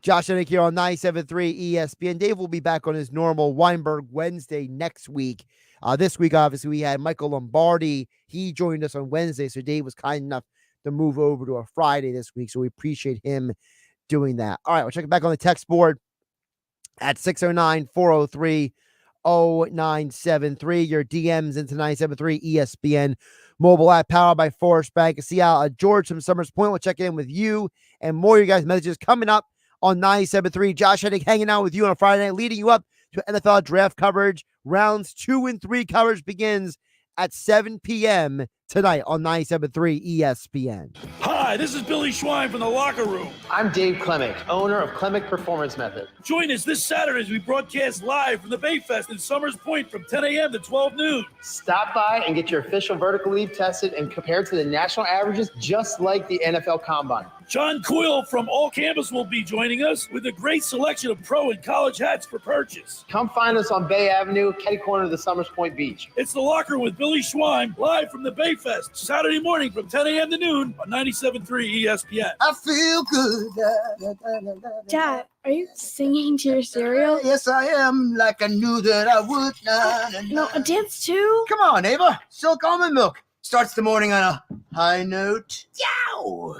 Josh Hennig here on 97.3 ESPN. Dave will be back on his normal Weinberg Wednesday next week. This week, obviously, we had Michael Lombardi. He joined us on Wednesday, so Dave was kind enough to move over to a Friday this week, so we appreciate him doing that. All right, we'll check it back on the text board at 609-403-0973. Your DMs into 97.3 ESPN mobile app powered by Forest Bank. See how George from Summers Point will check in with you and more of your guys' messages coming up on 97.3. Josh Hennig hanging out with you on a Friday night, leading you up to NFL draft coverage. Rounds 2 and 3 coverage begins at 7 p.m. tonight on 97.3 ESPN. Hi, this is Billy Schwein from The Locker Room. I'm Dave Klemick, owner of Klemick Performance Method. Join us this Saturday as we broadcast live from the Bayfest in Summers Point from 10 a.m. to 12 noon. Stop by and get your official vertical leap tested and compared to the national averages, just like the NFL Combine. John Coyle from All Campus will be joining us with a great selection of pro and college hats for purchase. Come find us on Bay Avenue, Ketty Corner of the Summers Point Beach. It's The Locker with Billy Schwein, live from the Bayfest, Saturday morning from 10 a.m. to noon on 97.3 ESPN. I feel good. Dad, are you singing to your cereal? Yes, I am, like I knew that I would. No, a dance too? Come on, Ava. Silk almond milk starts the morning on a high note. Yow!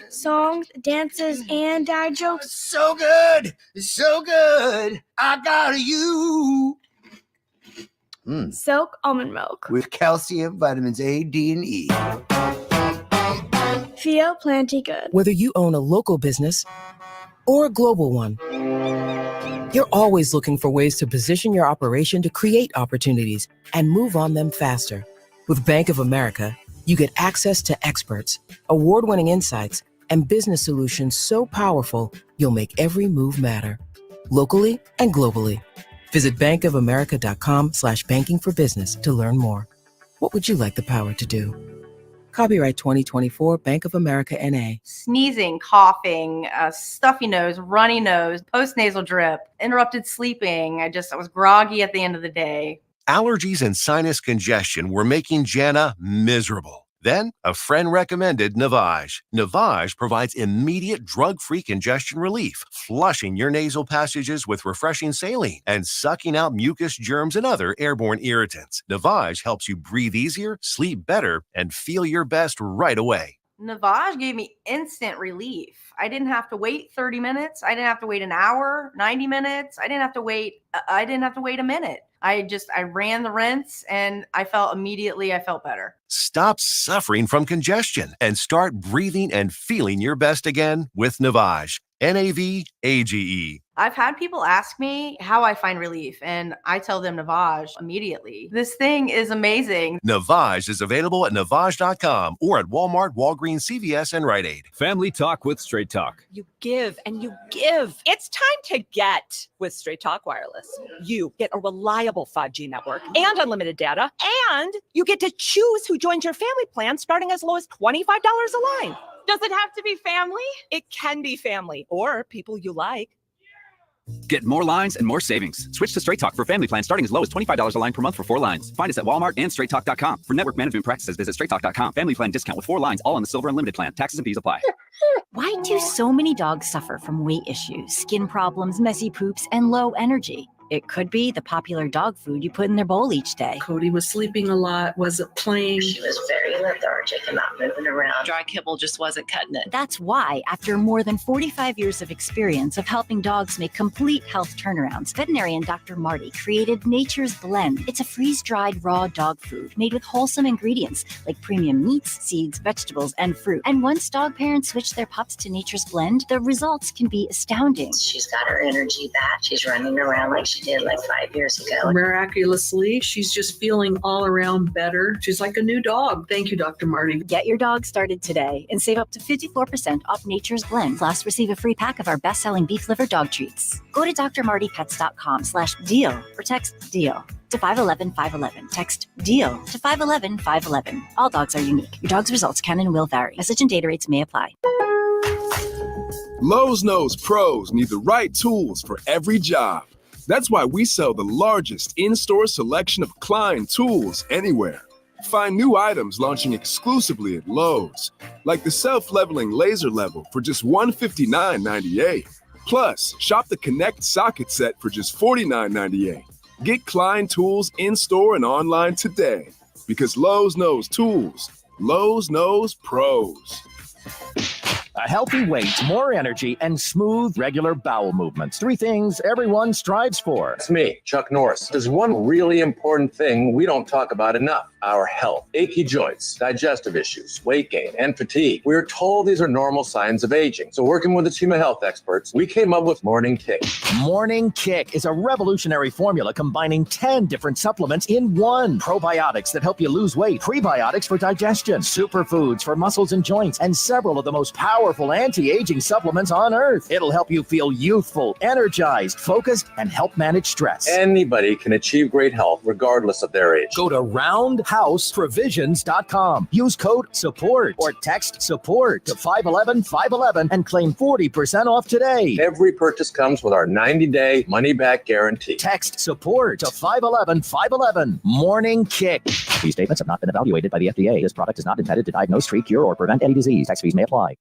Songs, dances, and dad jokes. So good. So good. I got you. Silk almond milk. With calcium, vitamins A, D, and E. Feel plenty good. Whether you own a local business or a global one, you're always looking for ways to position your operation to create opportunities and move on them faster. With Bank of America, you get access to experts, award-winning insights, and business solutions so powerful, you'll make every move matter. Locally and globally. Visit bankofamerica.com/banking for business to learn more. What would you like the power to do? Copyright 2024 Bank of America N.A. Sneezing, coughing, stuffy nose, runny nose, postnasal drip, interrupted sleeping. I was groggy at the end of the day. Allergies and sinus congestion were making Jana miserable. Then, a friend recommended Navage. Navage provides immediate drug-free congestion relief, flushing your nasal passages with refreshing saline and sucking out mucus, germs, and other airborne irritants. Navage helps you breathe easier, sleep better, and feel your best right away. Navage gave me instant relief. I didn't have to wait 30 minutes. I didn't have to wait an hour, 90 minutes. I didn't have to wait a minute. I ran the rinse and I felt better. Stop suffering from congestion and start breathing and feeling your best again with Navage. Navage. I've had people ask me how I find relief, and I tell them Navage immediately. This thing is amazing. Navage is available at Navage.com or at Walmart, Walgreens, CVS, and Rite Aid. Family Talk with Straight Talk. You give and you give. It's time to get with Straight Talk Wireless. You get a reliable 5G network and unlimited data, and you get to choose who joins your family plan starting as low as $25 a line. Does it have to be family? It can be family or people you like. Get more lines and more savings. Switch to Straight Talk for family plan starting as low as $25 a line per month for 4 lines. Find us at Walmart and straighttalk.com. For network management practices, visit straighttalk.com. Family plan discount with 4 lines, all on the Silver Unlimited plan. Taxes and fees apply. Why do so many dogs suffer from weight issues, skin problems, messy poops, and low energy? It could be the popular dog food you put in their bowl each day. Cody was sleeping a lot, wasn't playing. She was very lethargic and not moving around. Dry kibble just wasn't cutting it. That's why, after more than 45 years of experience of helping dogs make complete health turnarounds, veterinarian Dr. Marty created Nature's Blend. It's a freeze-dried raw dog food made with wholesome ingredients like premium meats, seeds, vegetables, and fruit. And once dog parents switch their pups to Nature's Blend, the results can be astounding. She's got her energy back. She's running around like she did like 5 years ago. Miraculously, she's just feeling all around better. She's like a new dog. Thank you, Dr. Marty. Get your dog started today and save up to 54% off Nature's Blend. Plus, receive a free pack of our best-selling beef liver dog treats. Go to drmartypets.com/deal or text DEAL to 511-511. Text DEAL to 511-511. All dogs are unique. Your dog's results can and will vary. Message and data rates may apply. Lowe's knows pros need the right tools for every job. That's why we sell the largest in-store selection of Klein tools anywhere. Find new items launching exclusively at Lowe's, like the self-leveling laser level for just $159.98. Plus, shop the Connect socket set for just $49.98. Get Klein tools in-store and online today, because Lowe's knows tools. Lowe's knows pros. A healthy weight, more energy, and smooth, regular bowel movements. 3 things everyone strives for. It's me, Chuck Norris. There's one really important thing we don't talk about enough: our health. Achy joints, digestive issues, weight gain, and fatigue. We're told these are normal signs of aging. So working with a team of health experts, we came up with Morning Kick. Morning Kick is a revolutionary formula combining 10 different supplements in one. Probiotics that help you lose weight, prebiotics for digestion, superfoods for muscles and joints, and several of the most powerful anti-aging supplements on earth. It'll help you feel youthful, energized, focused, and help manage stress. Anybody can achieve great health regardless of their age. Go to roundhouseprovisions.com. Use code SUPPORT or text SUPPORT to 511-511 and claim 40% off today. Every purchase comes with our 90-day money-back guarantee. Text SUPPORT to 511-511. Morning Kick. These statements have not been evaluated by the FDA. This product is not intended to diagnose, treat, cure, or prevent any disease. Tax fees may apply.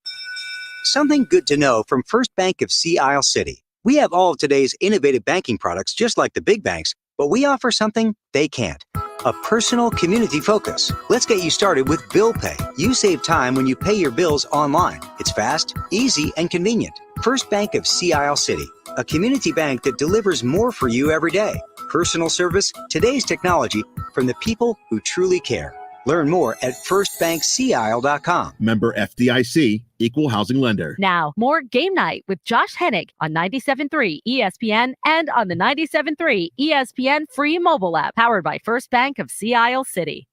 Something good to know from First Bank of Sea Isle City. We have all of today's innovative banking products just like the big banks, but we offer something they can't. A personal community focus. Let's get you started with Bill Pay. You save time when you pay your bills online. It's fast, easy, and convenient. First Bank of Sea Isle City, a community bank that delivers more for you every day. Personal service, today's technology, from the people who truly care. Learn more at firstbankseaisle.com. Member FDIC, equal housing lender. Now, more Game Night with Josh Hennig on 97.3 ESPN and on the 97.3 ESPN free mobile app, powered by First Bank of Sea Isle City.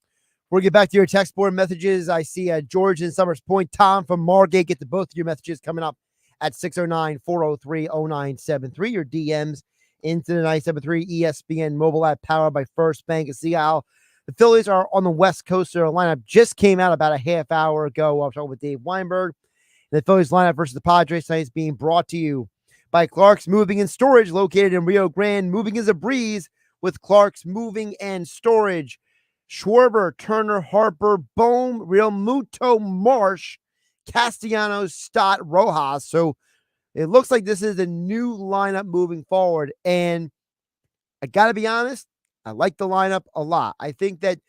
We'll get back to your text board messages. I see George in Summers Point, Tom from Margate. Get to both of your messages coming up at 609-403-0973. Your DMs into the 97.3 ESPN mobile app, powered by First Bank of Sea Isle. The Phillies are on the West Coast. Their lineup just came out about a half hour ago. I was talking with Dave Weinberg. The Phillies lineup versus the Padres tonight is being brought to you by Clark's Moving and Storage, located in Rio Grande. Moving is a breeze with Clark's Moving and Storage. Schwarber, Turner, Harper, Bohm, Real Muto, Marsh, Castellanos, Stott, Rojas. So it looks like this is a new lineup moving forward. And I got to be honest, I like the lineup a lot. I think that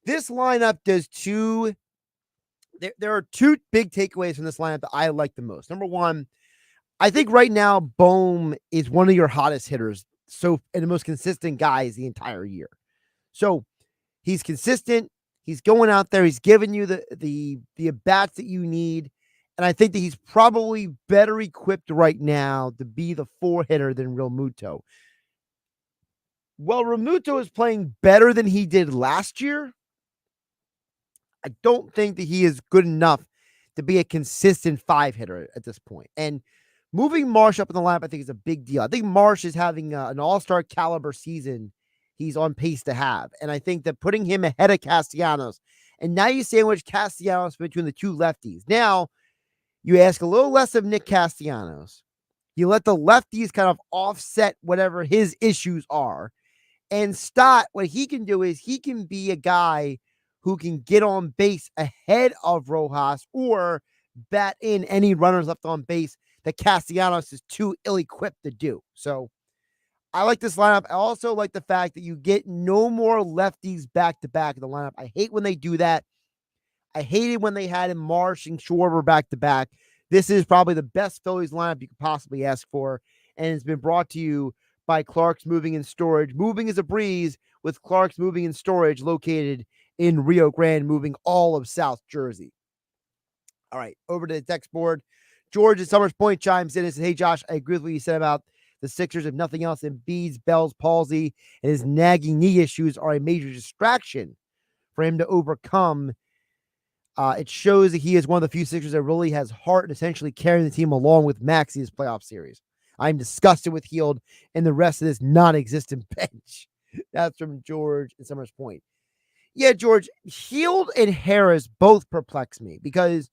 this lineup does two. There are two big takeaways from this lineup that I like the most. Number one, I think right now Bohm is one of your hottest hitters. So, and the most consistent guys the entire year. So he's consistent. He's going out there. He's giving you the at-bats that you need. And I think that he's probably better equipped right now to be the 4-hitter than Real Muto. Well, Realmuto is playing better than he did last year. I don't think that he is good enough to be a consistent 5-hitter at this point. And moving Marsh up in the lineup, I think, is a big deal. I think Marsh is having an all-star caliber season he's on pace to have. And I think that putting him ahead of Castellanos, and now you sandwich Castellanos between the two lefties. Now, you ask a little less of Nick Castellanos. You let the lefties kind of offset whatever his issues are. And Stott, what he can do is he can be a guy who can get on base ahead of Rojas or bat in any runners left on base that Castellanos is too ill-equipped to do. So I like this lineup. I also like the fact that you get no more lefties back-to-back in the lineup. I hate when they do that. I hated when they had him Marsh and Schwarber back-to-back. This is probably the best Phillies lineup you could possibly ask for, and it's been brought to you by Clark's Moving and Storage. Moving is a breeze with Clark's Moving and Storage located in Rio Grande, moving all of South Jersey. All right, over to the text board. George at Summers Point chimes in and says, hey, Josh, I agree with what you said about the Sixers. If nothing else, Embiid's Bell's palsy and his nagging knee issues are a major distraction for him to overcome. It shows that he is one of the few Sixers that really has heart and essentially carrying the team along with Maxey this playoff series. I'm disgusted with Hield and the rest of this non-existent bench. That's from George at Summers Point. Yeah, George, Hield and Harris both perplex me because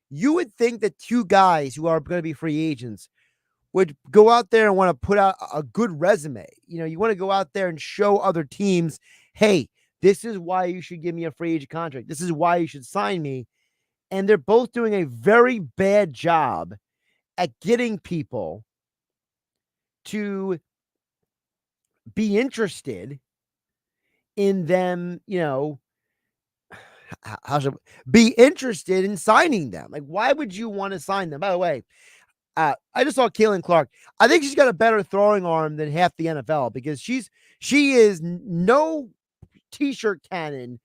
you would think that two guys who are going to be free agents would go out there and want to put out a good resume. You know, you want to go out there and show other teams, hey, this is why you should give me a free agent contract. This is why you should sign me. And they're both doing a very bad job at getting people to be interested in them, you know, how should be interested in signing them. Like, why would you want to sign them? By the way, I just saw Caitlin Clark. I think she's got a better throwing arm than half the NFL because she is no t-shirt cannon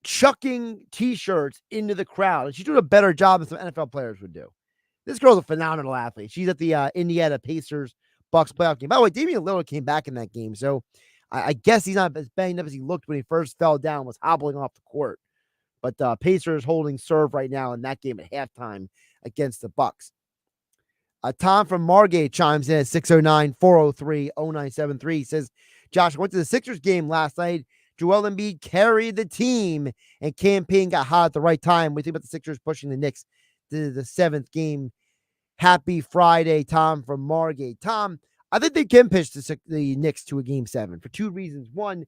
chucking t-shirts into the crowd. And she's doing a better job than some NFL players would do. This girl's a phenomenal athlete. She's at the Indiana Pacers Bucks playoff game. By the way, Damian Lillard came back in that game, so I guess he's not as banged up as he looked when he first fell down, was hobbling off the court. But Pacers holding serve right now in that game at halftime against the Bucks. Tom from Margate chimes in at 609-403-0973. He says, Josh, I went to the Sixers game last night. Joel Embiid carried the team, and Campaign got hot at the right time. We think about the Sixers pushing the Knicks to the 7th game. Happy Friday, Tom from Margate. Tom, I think they can pitch the Knicks to a game 7 for two reasons. One,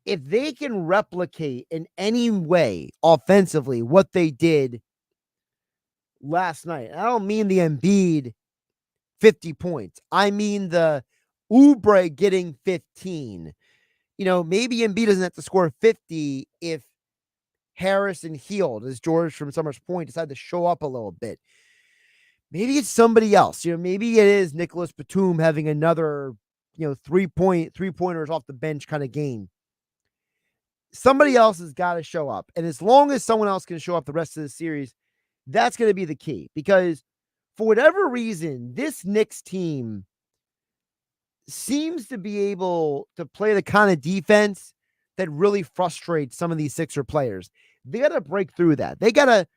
if they can replicate in any way offensively what they did last night, I don't mean the Embiid 50 points. I mean the Oubre getting 15. You know, maybe Embiid doesn't have to score 50 if Harris and Hield, as George from Summers Point, decide to show up a little bit. Maybe it's somebody else. You know, maybe it is Nicholas Batum having another, you know, three-pointers off the bench kind of game. Somebody else has got to show up. And as long as someone else can show up the rest of the series, that's going to be the key. Because for whatever reason, this Knicks team seems to be able to play the kind of defense that really frustrates some of these Sixer players. They got to break through that. They got to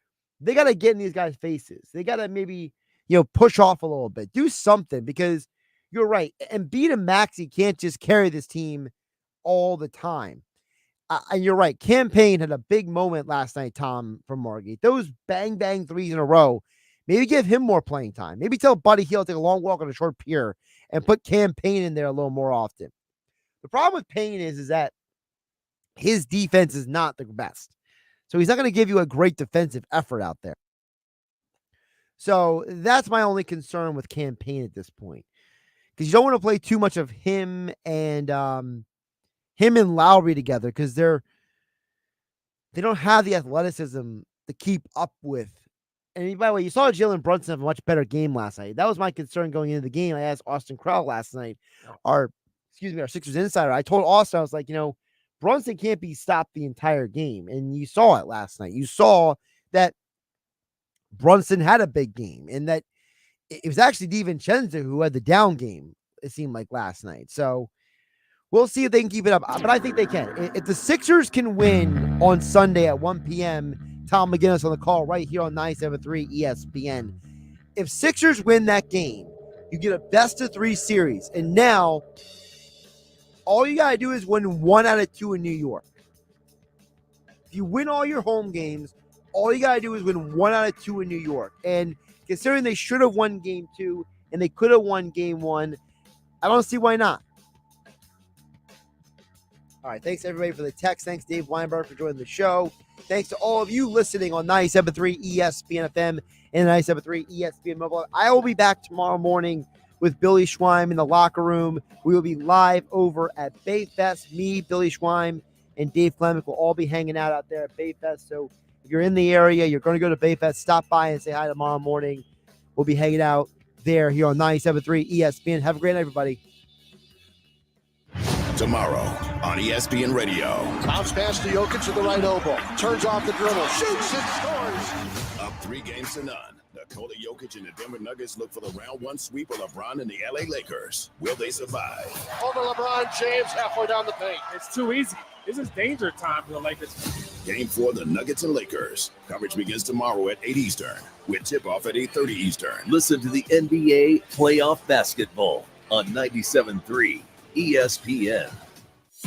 get in these guys' faces. They got to maybe, you know, push off a little bit, do something, because you're right. Embiid and Maxey can't just carry this team all the time. And you're right. Campaign had a big moment last night, Tom from Margate. Those bang, bang threes in a row. Maybe give him more playing time. Maybe tell Buddy Hield to take a long walk on a short pier and put Campaign in there a little more often. The problem with Payne is that his defense is not the best. So he's not going to give you a great defensive effort out there. So that's my only concern with Cam Payne at this point. Because you don't want to play too much of him and Lowry together because they don't have the athleticism to keep up with. And by the way, you saw Jalen Brunson have a much better game last night. That was my concern going into the game. I asked Austin Crowell last night, our Sixers insider. I told Austin, I was like, Brunson can't be stopped the entire game. And you saw it last night. You saw that Brunson had a big game and that it was actually DiVincenzo who had the down game, it seemed like last night. So we'll see if they can keep it up. But I think they can. If the Sixers can win on Sunday at 1 p.m., Tom McGinnis on the call right here on 97.3 ESPN. If Sixers win that game, you get a best-of-3 series. And now all you got to do is win 1 out of 2 in New York. If you win all your home games, all you got to do is win 1 out of 2 in New York. And considering they should have won game 2 and they could have won game 1, I don't see why not. All right, thanks everybody for the text. Thanks Dave Weinberg for joining the show. Thanks to all of you listening on 97.3 ESPN FM and 97.3 ESPN Mobile. I will be back tomorrow morning with Billy Schweim in the locker room. We will be live over at Bayfest. Me, Billy Schweim, and Dave Clemick will all be hanging out there at Bayfest. So if you're in the area, you're going to go to Bayfest, stop by and say hi tomorrow morning. We'll be hanging out there here on 97.3 ESPN. Have a great night, everybody. Tomorrow on ESPN Radio. Bounce pass to Jokic to the right elbow. Turns off the dribble. Shoots and scores. Up 3-0. Nikola Jokic and the Denver Nuggets look for the round 1 sweep of LeBron and the LA Lakers. Will they survive? Over LeBron James halfway down the paint. It's too easy. This is danger time for the Lakers. Game 4, the Nuggets and Lakers. Coverage begins tomorrow at 8 Eastern with tip-off at 8:30 Eastern. Listen to the NBA playoff basketball on 97.3 ESPN.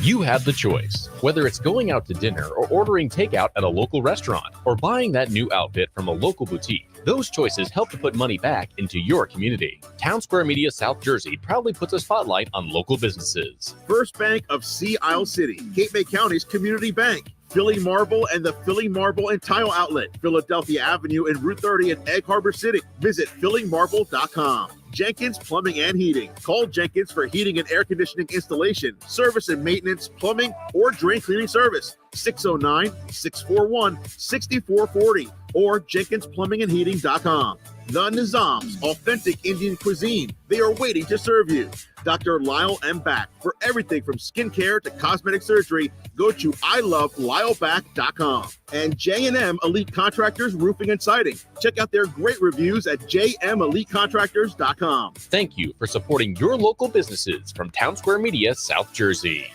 You have the choice, whether it's going out to dinner or ordering takeout at a local restaurant or buying that new outfit from a local boutique. Those choices help to put money back into your community. Town Square Media South Jersey proudly puts a spotlight on local businesses. First Bank of Sea Isle City, Cape May County's community bank. Philly Marble and the Philly Marble and Tile Outlet, Philadelphia Avenue and Route 30 in Egg Harbor City. Visit phillymarble.com. Jenkins Plumbing and Heating. Call Jenkins for heating and air conditioning installation, service and maintenance, plumbing, or drain cleaning service. 609-641-6440 or jenkinsplumbingandheating.com. The Nizam's authentic Indian cuisine. They are waiting to serve you. Dr. Lyle M. Back. For everything from skincare to cosmetic surgery, go to ILoveLyleBack.com. And J&M Elite Contractors Roofing and Siding. Check out their great reviews at jmelitecontractors.com. Thank you for supporting your local businesses from Town Square Media, South Jersey.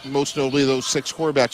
Most notably those 6 quarterbacks